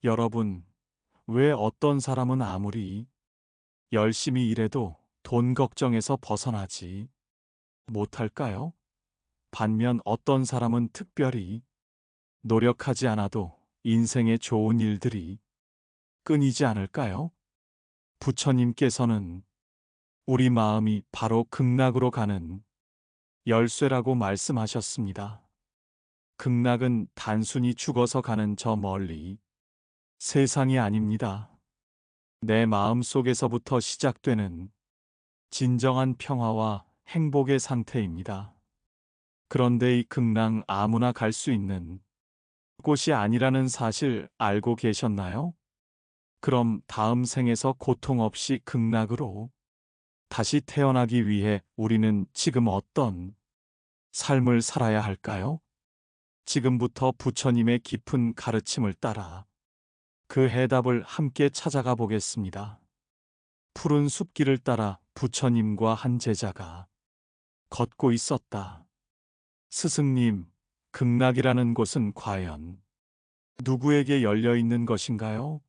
여러분, 왜 어떤 사람은 아무리 열심히 일해도 돈 걱정에서 벗어나지 못할까요? 반면 어떤 사람은 특별히 노력하지 않아도 인생에 좋은 일들이 끊이지 않을까요? 부처님께서는 우리 마음이 바로 극락으로 가는 열쇠라고 말씀하셨습니다. 극락은 단순히 죽어서 가는 저 멀리 세상이 아닙니다. 내 마음 속에서부터 시작되는 진정한 평화와 행복의 상태입니다. 그런데 이 극락 아무나 갈 수 있는 곳이 아니라는 사실 알고 계셨나요? 그럼 다음 생에서 고통 없이 극락으로 다시 태어나기 위해 우리는 지금 어떤 삶을 살아야 할까요? 지금부터 부처님의 깊은 가르침을 따라 그 해답을 함께 찾아가 보겠습니다. 푸른 숲길을 따라 부처님과 한 제자가 걷고 있었다. 스승님, 극락이라는 곳은 과연 누구에게 열려 있는 것인가요?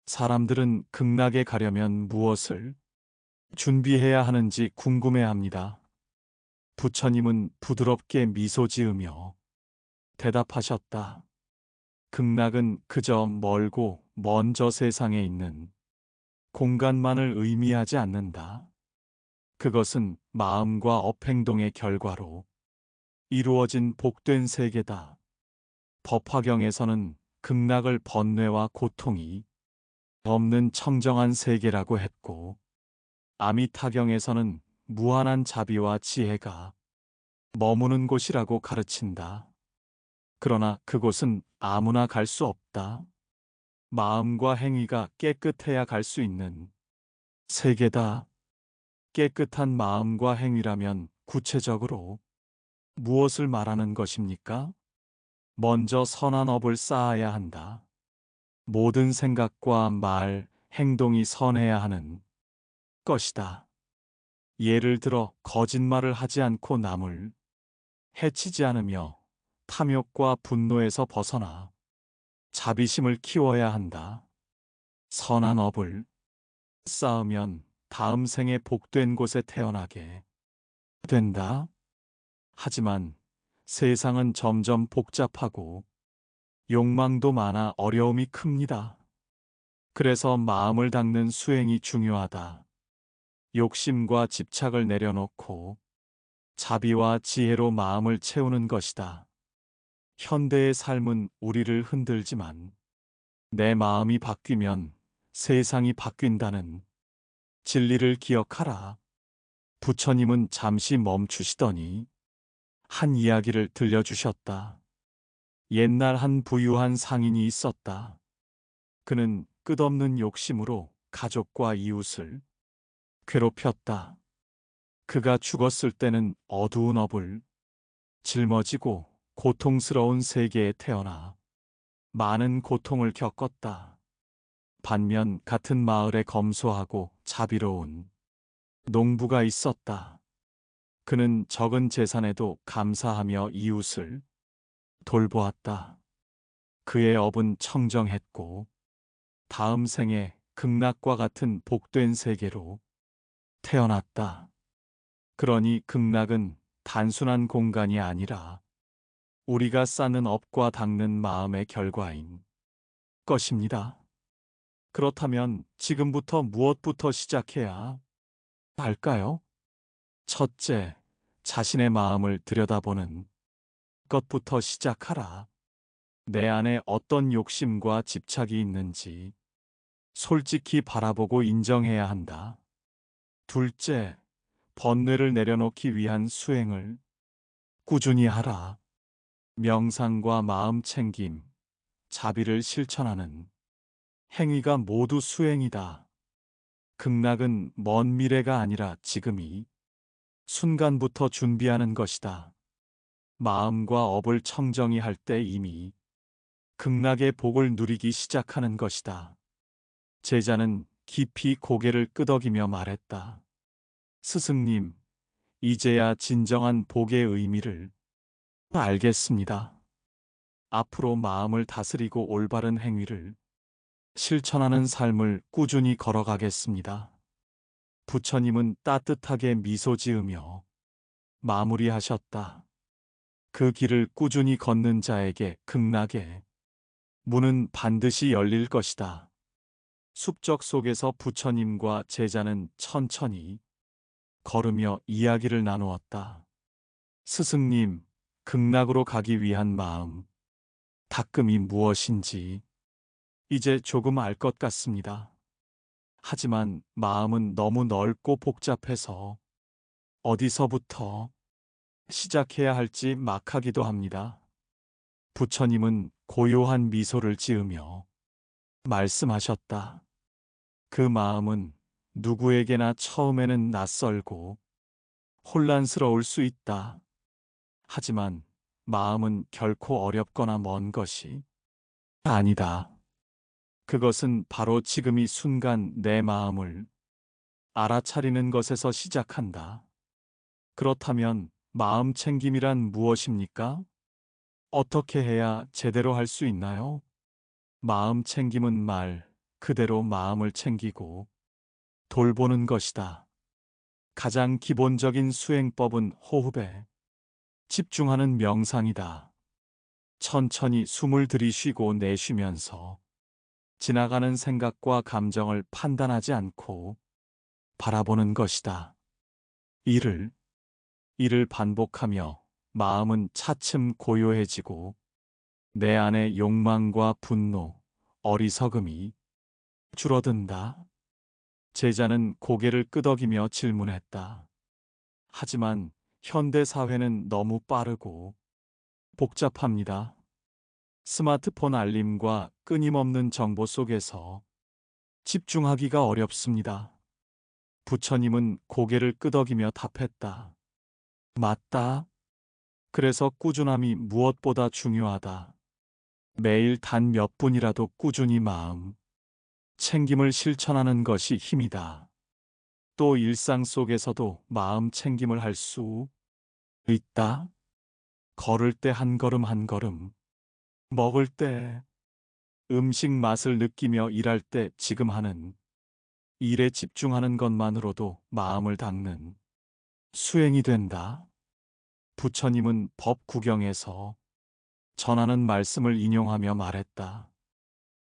사람들은 극락에 가려면 무엇을 준비해야 하는지 궁금해합니다. 부처님은 부드럽게 미소 지으며 대답하셨다. 극락은 그저 멀고 먼 저 세상에 있는 공간만을 의미하지 않는다. 그것은 마음과 업행동의 결과로 이루어진 복된 세계다. 법화경에서는 극락을 번뇌와 고통이 없는 청정한 세계라고 했고, 아미타경에서는 무한한 자비와 지혜가 머무는 곳이라고 가르친다. 그러나 그곳은 아무나 갈 수 없다. 마음과 행위가 깨끗해야 갈 수 있는 세계다. 깨끗한 마음과 행위라면 구체적으로 무엇을 말하는 것입니까? 먼저 선한 업을 쌓아야 한다. 모든 생각과 말, 행동이 선해야 하는 것이다. 예를 들어 거짓말을 하지 않고 남을 해치지 않으며 탐욕과 분노에서 벗어나 자비심을 키워야 한다. 선한 업을 쌓으면 다음 생에 복된 곳에 태어나게 된다. 하지만 세상은 점점 복잡하고 욕망도 많아 어려움이 큽니다. 그래서 마음을 닦는 수행이 중요하다. 욕심과 집착을 내려놓고 자비와 지혜로 마음을 채우는 것이다. 현대의 삶은 우리를 흔들지만 내 마음이 바뀌면 세상이 바뀐다는 진리를 기억하라. 부처님은 잠시 멈추시더니 한 이야기를 들려주셨다. 옛날 한 부유한 상인이 있었다. 그는 끝없는 욕심으로 가족과 이웃을 괴롭혔다. 그가 죽었을 때는 어두운 업을 짊어지고 고통스러운 세계에 태어나 많은 고통을 겪었다. 반면 같은 마을에 검소하고 자비로운 농부가 있었다. 그는 적은 재산에도 감사하며 이웃을 돌보았다. 그의 업은 청정했고 다음 생에 극락과 같은 복된 세계로 태어났다. 그러니 극락은 단순한 공간이 아니라 우리가 쌓는 업과 닦는 마음의 결과인 것입니다. 그렇다면 지금부터 무엇부터 시작해야 할까요? 첫째, 자신의 마음을 들여다보는 것부터 시작하라. 내 안에 어떤 욕심과 집착이 있는지 솔직히 바라보고 인정해야 한다. 둘째, 번뇌를 내려놓기 위한 수행을 꾸준히 하라. 명상과 마음 챙김, 자비를 실천하는 행위가 모두 수행이다. 극락은 먼 미래가 아니라 지금이 순간부터 준비하는 것이다. 마음과 업을 청정히 할 때 이미 극락의 복을 누리기 시작하는 것이다. 제자는 깊이 고개를 끄덕이며 말했다. 스승님, 이제야 진정한 복의 의미를 알겠습니다. 앞으로 마음을 다스리고 올바른 행위를 실천하는 삶을 꾸준히 걸어가겠습니다. 부처님은 따뜻하게 미소 지으며 마무리하셨다. 그 길을 꾸준히 걷는 자에게 극락의 문은 반드시 열릴 것이다. 숲적 속에서 부처님과 제자는 천천히 걸으며 이야기를 나누었다. 스승님, 극락으로 가기 위한 마음, 닦음이 무엇인지 이제 조금 알 것 같습니다. 하지만 마음은 너무 넓고 복잡해서 어디서부터 시작해야 할지 막하기도 합니다. 부처님은 고요한 미소를 지으며 말씀하셨다. 그 마음은 누구에게나 처음에는 낯설고 혼란스러울 수 있다. 하지만 마음은 결코 어렵거나 먼 것이 아니다. 그것은 바로 지금 이 순간 내 마음을 알아차리는 것에서 시작한다. 그렇다면 마음 챙김이란 무엇입니까? 어떻게 해야 제대로 할 수 있나요? 마음 챙김은 말 그대로 마음을 챙기고 돌보는 것이다. 가장 기본적인 수행법은 호흡에 집중하는 명상이다. 천천히 숨을 들이쉬고 내쉬면서 지나가는 생각과 감정을 판단하지 않고 바라보는 것이다. 이를 반복하며 마음은 차츰 고요해지고 내 안의 욕망과 분노, 어리석음이 줄어든다. 제자는 고개를 끄덕이며 질문했다. 하지만 현대 사회는 너무 빠르고 복잡합니다. 스마트폰 알림과 끊임없는 정보 속에서 집중하기가 어렵습니다. 부처님은 고개를 끄덕이며 답했다. 맞다. 그래서 꾸준함이 무엇보다 중요하다. 매일 단 몇 분이라도 꾸준히 마음 챙김을 실천하는 것이 힘이다. 또 일상 속에서도 마음 챙김을 할 수 있다. 걸을 때 한 걸음 한 걸음, 먹을 때 음식 맛을 느끼며 일할 때 지금 하는 일에 집중하는 것만으로도 마음을 닦는 수행이 된다. 부처님은 법구경에서 전하는 말씀을 인용하며 말했다.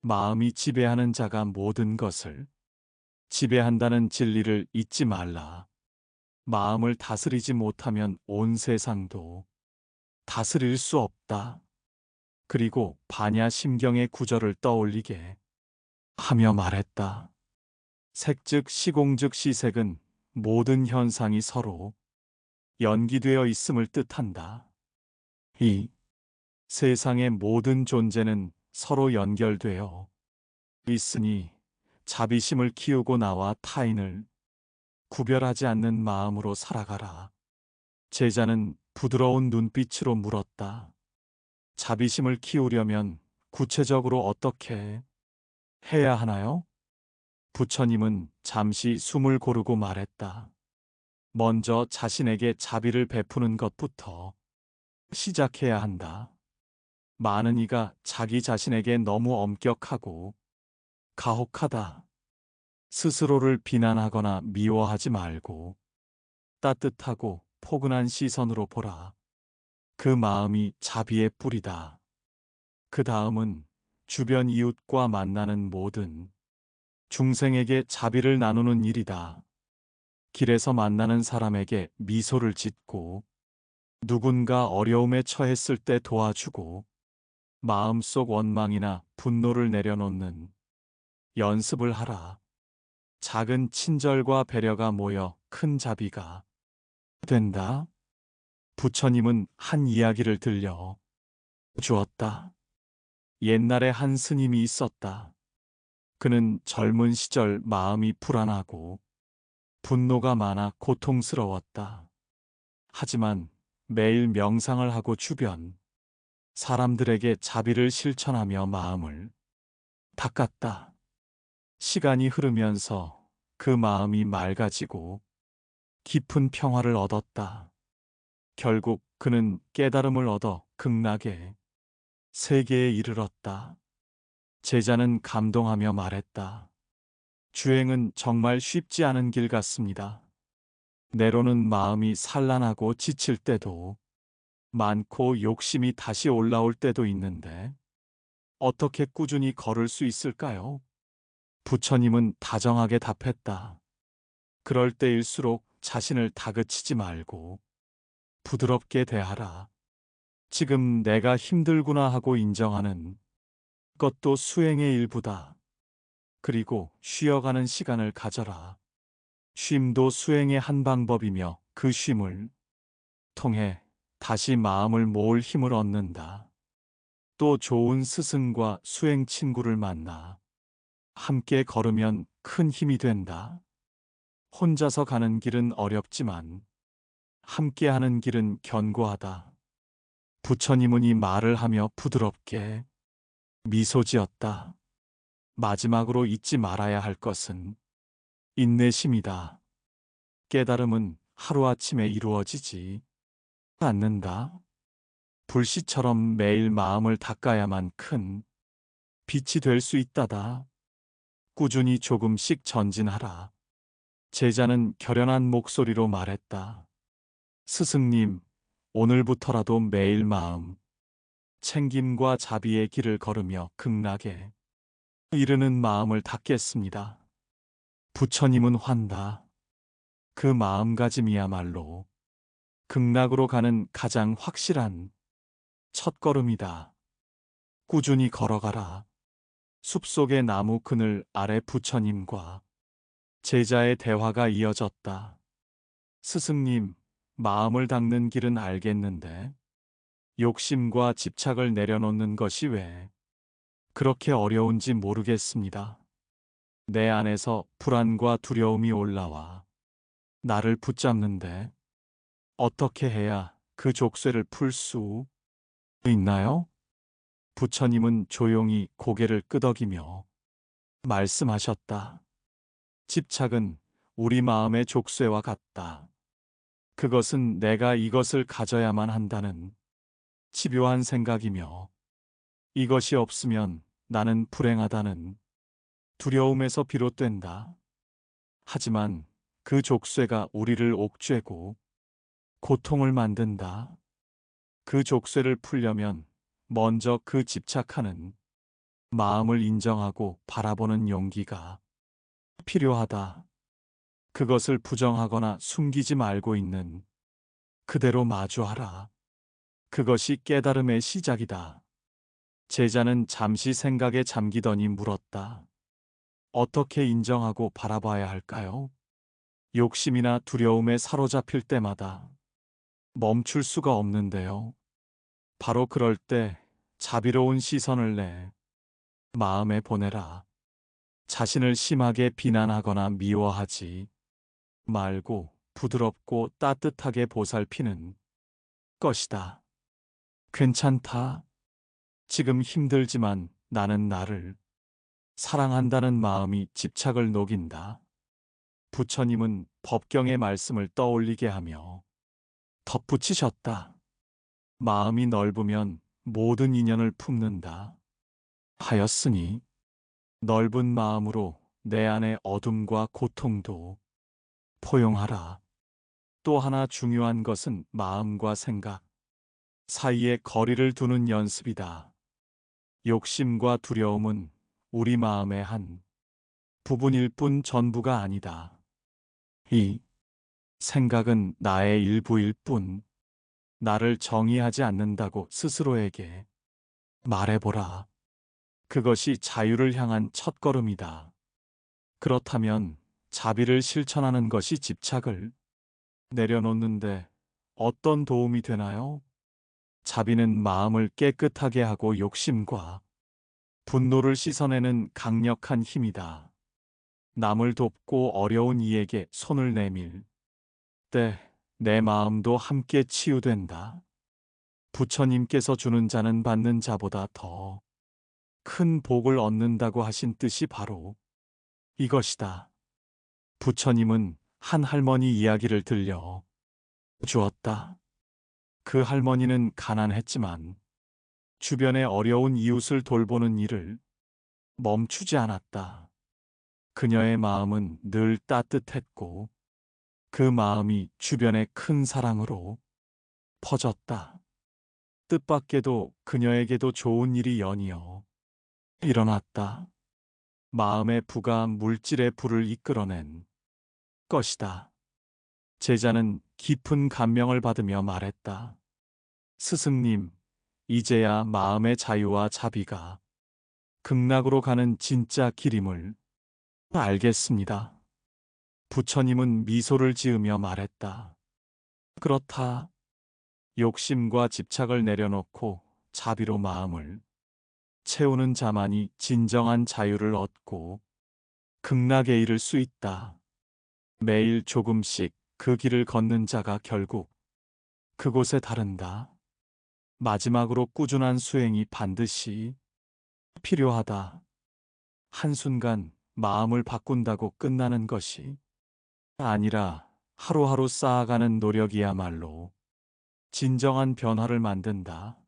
마음이 지배하는 자가 모든 것을 지배한다는 진리를 잊지 말라. 마음을 다스리지 못하면 온 세상도 다스릴 수 없다. 그리고 반야심경의 구절을 떠올리게 하며 말했다. 색즉 시공즉 시색은 모든 현상이 서로 연기되어 있음을 뜻한다. 이 세상의 모든 존재는 서로 연결되어 있으니 자비심을 키우고 나와 타인을 구별하지 않는 마음으로 살아가라. 제자는 부드러운 눈빛으로 물었다. 자비심을 키우려면 구체적으로 어떻게 해야 하나요? 부처님은 잠시 숨을 고르고 말했다. 먼저 자신에게 자비를 베푸는 것부터 시작해야 한다. 많은 이가 자기 자신에게 너무 엄격하고 가혹하다. 스스로를 비난하거나 미워하지 말고 따뜻하고 포근한 시선으로 보라. 그 마음이 자비의 뿌리다. 그 다음은 주변 이웃과 만나는 모든 중생에게 자비를 나누는 일이다. 길에서 만나는 사람에게 미소를 짓고 누군가 어려움에 처했을 때 도와주고 마음속 원망이나 분노를 내려놓는 연습을 하라. 작은 친절과 배려가 모여 큰 자비가 된다. 부처님은 한 이야기를 들려 주었다. 옛날에 한 스님이 있었다. 그는 젊은 시절 마음이 불안하고 분노가 많아 고통스러웠다. 하지만 매일 명상을 하고 주변 사람들에게 자비를 실천하며 마음을 닦았다. 시간이 흐르면서 그 마음이 맑아지고 깊은 평화를 얻었다. 결국 그는 깨달음을 얻어 극락의 세계에 이르렀다. 제자는 감동하며 말했다. 주행은 정말 쉽지 않은 길 같습니다. 내로는 마음이 산란하고 지칠 때도 많고 욕심이 다시 올라올 때도 있는데 어떻게 꾸준히 걸을 수 있을까요? 부처님은 다정하게 답했다. 그럴 때일수록 자신을 다그치지 말고 부드럽게 대하라. 지금 내가 힘들구나 하고 인정하는 것도 수행의 일부다. 그리고 쉬어가는 시간을 가져라. 쉼도 수행의 한 방법이며 그 쉼을 통해 다시 마음을 모을 힘을 얻는다. 또 좋은 스승과 수행 친구를 만나 함께 걸으면 큰 힘이 된다. 혼자서 가는 길은 어렵지만 함께 하는 길은 견고하다. 부처님은 이 말을 하며 부드럽게 미소 지었다. 마지막으로 잊지 말아야 할 것은 인내심이다. 깨달음은 하루아침에 이루어지지 않는다. 불씨처럼 매일 마음을 닦아야만 큰 빛이 될 수 있다다. 꾸준히 조금씩 전진하라. 제자는 결연한 목소리로 말했다. 스승님, 오늘부터라도 매일 마음 챙김과 자비의 길을 걸으며 극락에 이르는 마음을 닦겠습니다. 부처님은 환다. 그 마음가짐이야말로 극락으로 가는 가장 확실한 첫걸음이다. 꾸준히 걸어가라. 숲속의 나무 그늘 아래 부처님과 제자의 대화가 이어졌다. 스승님, 마음을 닦는 길은 알겠는데 욕심과 집착을 내려놓는 것이 왜 그렇게 어려운지 모르겠습니다. 내 안에서 불안과 두려움이 올라와 나를 붙잡는데 어떻게 해야 그 족쇄를 풀 수 있나요? 부처님은 조용히 고개를 끄덕이며 말씀하셨다. 집착은 우리 마음의 족쇄와 같다. 그것은 내가 이것을 가져야만 한다는 집요한 생각이며 이것이 없으면 나는 불행하다는 두려움에서 비롯된다. 하지만 그 족쇄가 우리를 옥죄고 고통을 만든다. 그 족쇄를 풀려면 먼저 그 집착하는 마음을 인정하고 바라보는 용기가 필요하다. 그것을 부정하거나 숨기지 말고 있는 그대로 마주하라. 그것이 깨달음의 시작이다. 제자는 잠시 생각에 잠기더니 물었다. 어떻게 인정하고 바라봐야 할까요? 욕심이나 두려움에 사로잡힐 때마다 멈출 수가 없는데요. 바로 그럴 때 자비로운 시선을 내 마음에 보내라. 자신을 심하게 비난하거나 미워하지 말고 부드럽고 따뜻하게 보살피는 것이다. 괜찮다. 지금 힘들지만 나는 나를 사랑한다는 마음이 집착을 녹인다. 부처님은 법경의 말씀을 떠올리게 하며 덧붙이셨다. 마음이 넓으면 모든 인연을 품는다. 하였으니 넓은 마음으로 내 안의 어둠과 고통도 포용하라. 또 하나 중요한 것은 마음과 생각 사이에 거리를 두는 연습이다. 욕심과 두려움은 우리 마음의 한 부분일 뿐 전부가 아니다. 이 생각은 나의 일부일 뿐 나를 정의하지 않는다고 스스로에게 말해보라. 그것이 자유를 향한 첫걸음이다. 그렇다면 자비를 실천하는 것이 집착을 내려놓는데 어떤 도움이 되나요? 자비는 마음을 깨끗하게 하고 욕심과 분노를 씻어내는 강력한 힘이다. 남을 돕고 어려운 이에게 손을 내밀 때 내 마음도 함께 치유된다. 부처님께서 주는 자는 받는 자보다 더 큰 복을 얻는다고 하신 뜻이 바로 이것이다. 부처님은 한 할머니 이야기를 들려 주었다. 그 할머니는 가난했지만 주변의 어려운 이웃을 돌보는 일을 멈추지 않았다. 그녀의 마음은 늘 따뜻했고 그 마음이 주변의 큰 사랑으로 퍼졌다. 뜻밖에도 그녀에게도 좋은 일이 연이어 일어났다. 마음의 부가 물질의 부를 이끌어낸 것이다. 제자는 깊은 감명을 받으며 말했다. 스승님, 이제야 마음의 자유와 자비가 극락으로 가는 진짜 길임을 알겠습니다. 부처님은 미소를 지으며 말했다. 그렇다. 욕심과 집착을 내려놓고 자비로 마음을 채우는 자만이 진정한 자유를 얻고 극락에 이를 수 있다. 매일 조금씩 그 길을 걷는 자가 결국 그곳에 다른다. 마지막으로 꾸준한 수행이 반드시 필요하다. 한순간 마음을 바꾼다고 끝나는 것이 아니라 하루하루 쌓아가는 노력이야말로 진정한 변화를 만든다.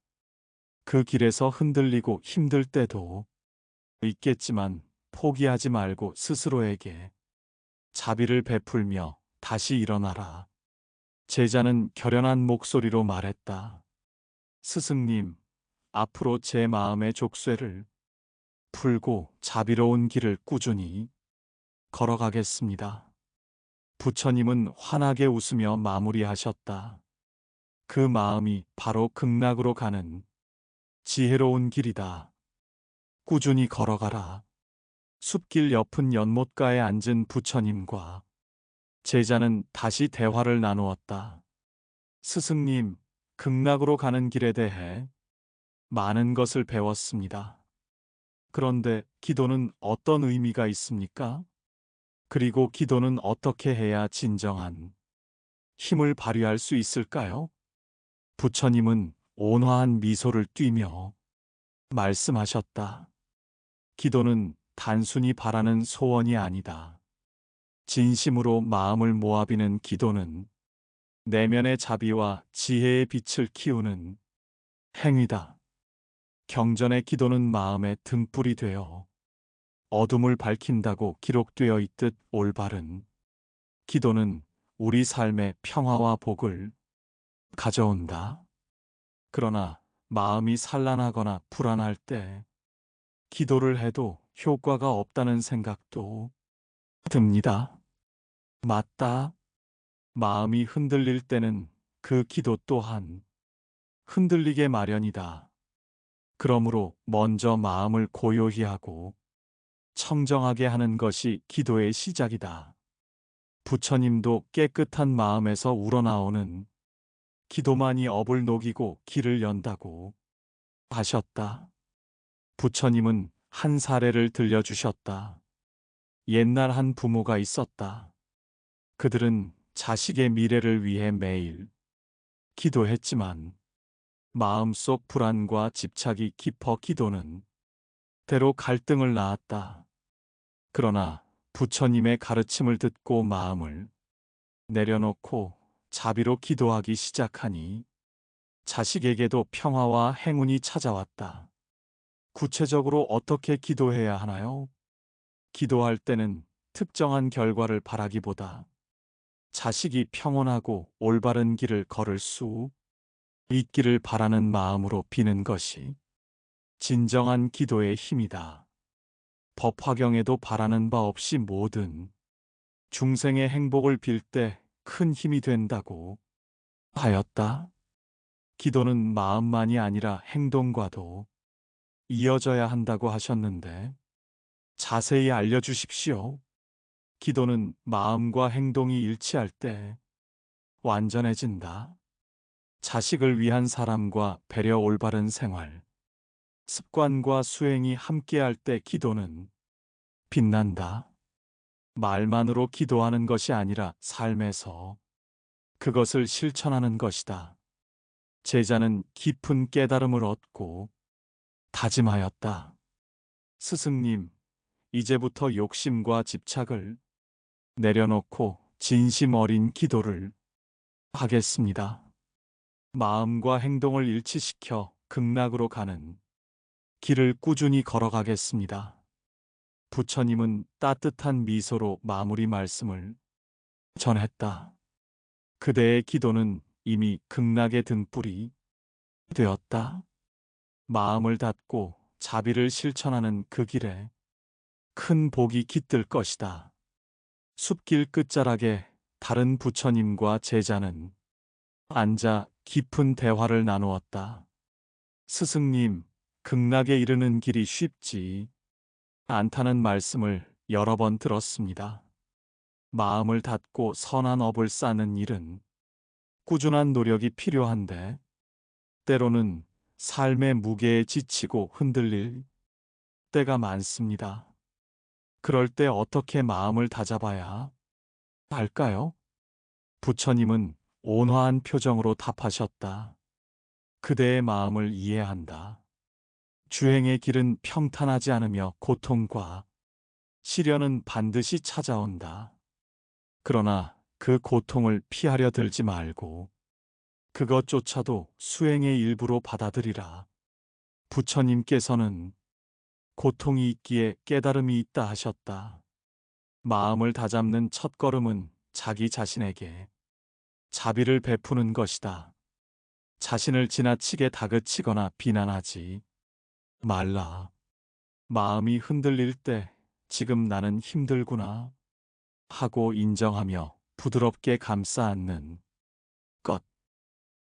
그 길에서 흔들리고 힘들 때도 있겠지만 포기하지 말고 스스로에게 자비를 베풀며 다시 일어나라. 제자는 결연한 목소리로 말했다. 스승님, 앞으로 제 마음의 족쇄를 풀고 자비로운 길을 꾸준히 걸어가겠습니다. 부처님은 환하게 웃으며 마무리하셨다. 그 마음이 바로 극락으로 가는 지혜로운 길이다. 꾸준히 걸어가라. 숲길 옆은 연못가에 앉은 부처님과 제자는 다시 대화를 나누었다. 스승님, 극락으로 가는 길에 대해 많은 것을 배웠습니다. 그런데 기도는 어떤 의미가 있습니까? 그리고 기도는 어떻게 해야 진정한 힘을 발휘할 수 있을까요? 부처님은 온화한 미소를 띠며 말씀하셨다. 기도는 단순히 바라는 소원이 아니다. 진심으로 마음을 모아비는 기도는 내면의 자비와 지혜의 빛을 키우는 행위다. 경전의 기도는 마음의 등불이 되어 어둠을 밝힌다고 기록되어 있듯 올바른 기도는 우리 삶의 평화와 복을 가져온다. 그러나 마음이 산란하거나 불안할 때 기도를 해도 효과가 없다는 생각도 듭니다. 맞다. 마음이 흔들릴 때는 그 기도 또한 흔들리게 마련이다. 그러므로 먼저 마음을 고요히 하고 청정하게 하는 것이 기도의 시작이다. 부처님도 깨끗한 마음에서 우러나오는 기도만이 업을 녹이고 길을 연다고 하셨다. 부처님은 한 사례를 들려주셨다. 옛날 한 부모가 있었다. 그들은 자식의 미래를 위해 매일 기도했지만 마음속 불안과 집착이 깊어 기도는 때로 갈등을 낳았다. 그러나 부처님의 가르침을 듣고 마음을 내려놓고 자비로 기도하기 시작하니 자식에게도 평화와 행운이 찾아왔다. 구체적으로 어떻게 기도해야 하나요? 기도할 때는 특정한 결과를 바라기보다 자식이 평온하고 올바른 길을 걸을 수 있기를 바라는 마음으로 비는 것이 진정한 기도의 힘이다. 법화경에도 바라는 바 없이 모든 중생의 행복을 빌 때 큰 힘이 된다고 하였다. 기도는 마음만이 아니라 행동과도 이어져야 한다고 하셨는데 자세히 알려주십시오. 기도는 마음과 행동이 일치할 때 완전해진다. 자식을 위한 사람과 배려 올바른 생활, 습관과 수행이 함께할 때 기도는 빛난다. 말만으로 기도하는 것이 아니라 삶에서 그것을 실천하는 것이다. 제자는 깊은 깨달음을 얻고 다짐하였다. 스승님, 이제부터 욕심과 집착을 내려놓고 진심 어린 기도를 하겠습니다. 마음과 행동을 일치시켜 극락으로 가는 길을 꾸준히 걸어가겠습니다. 부처님은 따뜻한 미소로 마무리 말씀을 전했다. 그대의 기도는 이미 극락의 등불이 되었다. 마음을 닫고 자비를 실천하는 그 길에 큰 복이 깃들 것이다. 숲길 끝자락에 다른 부처님과 제자는 앉아 깊은 대화를 나누었다. 스승님, 극락에 이르는 길이 쉽지 않다는 말씀을 여러 번 들었습니다. 마음을 닫고 선한 업을 쌓는 일은 꾸준한 노력이 필요한데, 때로는 삶의 무게에 지치고 흔들릴 때가 많습니다. 그럴 때 어떻게 마음을 다잡아야 할까요? 부처님은 온화한 표정으로 답하셨다. 그대의 마음을 이해한다. 주행의 길은 평탄하지 않으며 고통과 시련은 반드시 찾아온다. 그러나 그 고통을 피하려 들지 말고 그것조차도 수행의 일부로 받아들이라. 부처님께서는 고통이 있기에 깨달음이 있다 하셨다. 마음을 다잡는 첫걸음은 자기 자신에게 자비를 베푸는 것이다. 자신을 지나치게 다그치거나 비난하지 말라. 마음이 흔들릴 때 지금 나는 힘들구나 하고 인정하며 부드럽게 감싸 안는 것.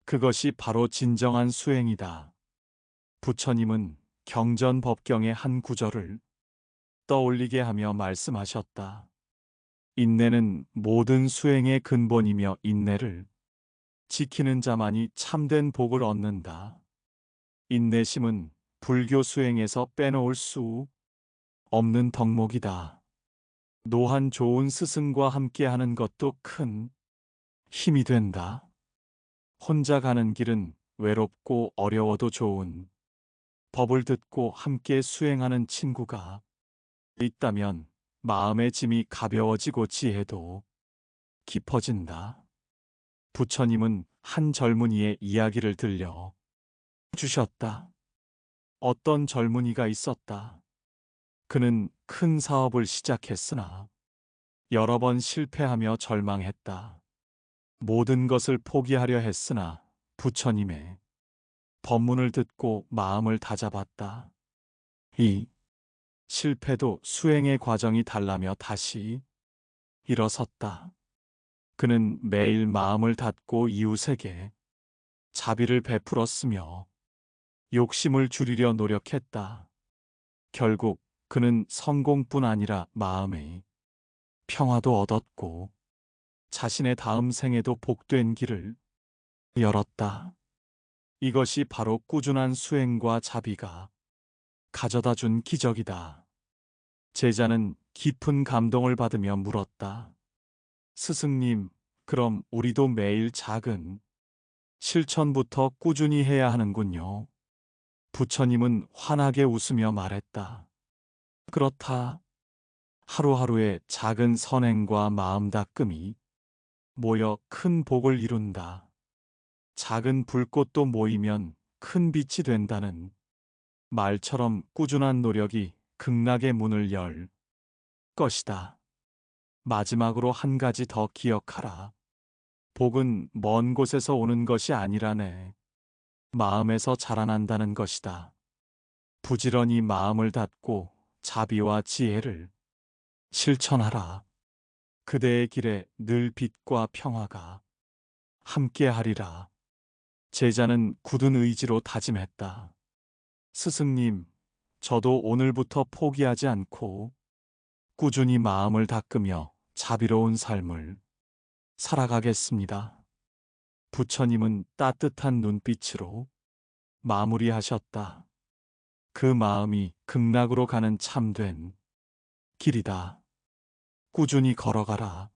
그것이 바로 진정한 수행이다. 부처님은 경전법경의 한 구절을 떠올리게 하며 말씀하셨다. 인내는 모든 수행의 근본이며 인내를 지키는 자만이 참된 복을 얻는다. 인내심은 불교 수행에서 빼놓을 수 없는 덕목이다. 노한 좋은 스승과 함께 하는 것도 큰 힘이 된다. 혼자 가는 길은 외롭고 어려워도 좋은 법을 듣고 함께 수행하는 친구가 있다면 마음의 짐이 가벼워지고 지혜도 깊어진다. 부처님은 한 젊은이의 이야기를 들려 주셨다. 어떤 젊은이가 있었다. 그는 큰 사업을 시작했으나 여러 번 실패하며 절망했다. 모든 것을 포기하려 했으나 부처님의 법문을 듣고 마음을 다잡았다. 이 실패도 수행의 과정이 달라며 다시 일어섰다. 그는 매일 마음을 닫고 이웃에게 자비를 베풀었으며 욕심을 줄이려 노력했다. 결국 그는 성공뿐 아니라 마음의 평화도 얻었고 자신의 다음 생에도 복된 길을 열었다. 이것이 바로 꾸준한 수행과 자비가 가져다 준 기적이다. 제자는 깊은 감동을 받으며 물었다. 스승님, 그럼 우리도 매일 작은 실천부터 꾸준히 해야 하는군요. 부처님은 환하게 웃으며 말했다. 그렇다. 하루하루의 작은 선행과 마음 닦음이 모여 큰 복을 이룬다. 작은 불꽃도 모이면 큰 빛이 된다는 말처럼 꾸준한 노력이 극락의 문을 열 것이다. 마지막으로 한 가지 더 기억하라. 복은 먼 곳에서 오는 것이 아니라 내 마음에서 자라난다는 것이다. 부지런히 마음을 닫고 자비와 지혜를 실천하라. 그대의 길에 늘 빛과 평화가 함께하리라. 제자는 굳은 의지로 다짐했다. 스승님, 저도 오늘부터 포기하지 않고 꾸준히 마음을 닦으며 자비로운 삶을 살아가겠습니다. 부처님은 따뜻한 눈빛으로 마무리하셨다. 그 마음이 극락으로 가는 참된 길이다. 꾸준히 걸어가라.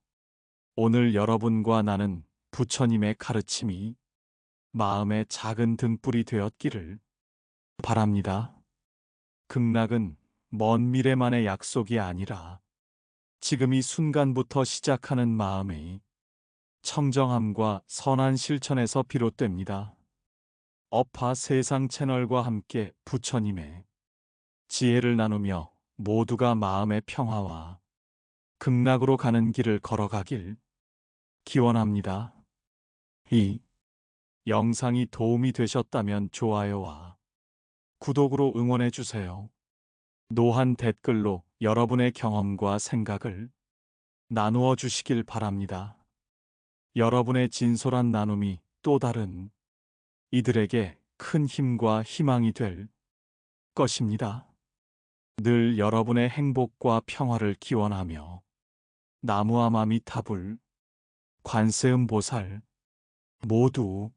오늘 여러분과 나는 부처님의 가르침이 마음의 작은 등불이 되었기를 바랍니다. 극락은 먼 미래만의 약속이 아니라 지금 이 순간부터 시작하는 마음의 청정함과 선한 실천에서 비롯됩니다. 업화 세상 채널과 함께 부처님의 지혜를 나누며 모두가 마음의 평화와 극락으로 가는 길을 걸어가길 기원합니다. 이 영상이 도움이 되셨다면 좋아요와 구독으로 응원해 주세요. 노한 댓글로 여러분의 경험과 생각을 나누어 주시길 바랍니다. 여러분의 진솔한 나눔이 또 다른 이들에게 큰 힘과 희망이 될 것입니다. 늘 여러분의 행복과 평화를 기원하며 나무아마미타불, 관세음보살 모두